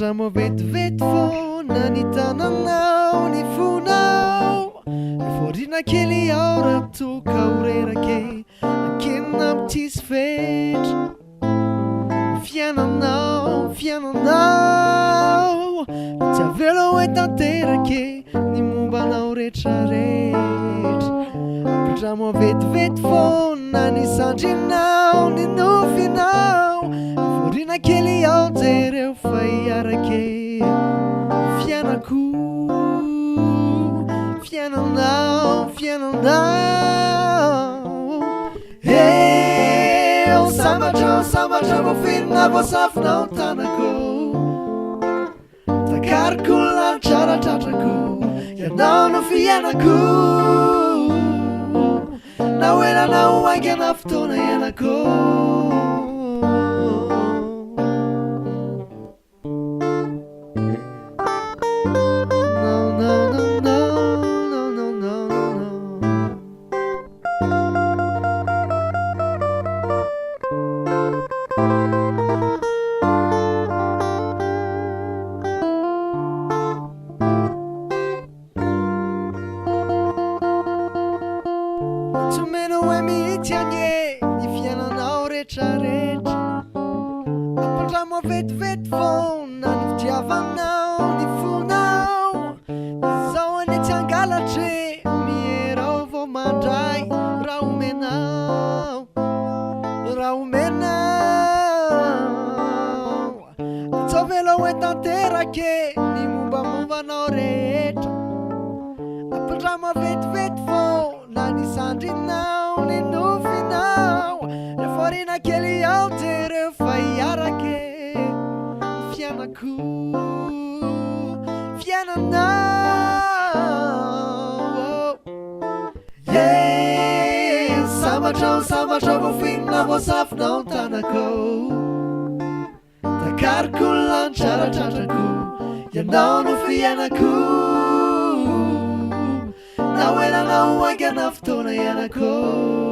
Ampindramo vetivety foana ny tananao ny fonao Eforina kely ao raha toka ho rerake Ankenina mitisy fetra Fiainanao Tsy avelo hoe tanterake ny mombanao rehetrarehetra Ampindramo vetivety foana ny sandrinao ny nofinao Eforina kely ao jereo fa hiarake Fiainako Sambatra voafirina voasafinao tanako Takariko lanitra ratratrako Ianao no fiainako Na oelanao aingana fotoana ianako Tsomeno hoe mihitianye ny fiainanao rehetrarehetra Ampindramo vetivety foana ny fitiavanao ny fonao Izao any tsy angalatre mierao vao mandray raha omenao Tsao velo hoe tanterake ny mombamombanao rehetra Ampindramo vetivety foana ny sandrinao ny nofinao Eforina kely ao jereo fa hiarake Fiainako Sambatra voafirina voasafinao tanako Takariko lanitra ratratrako Ianao no fiainako Na oelanao aingana fotoana ianako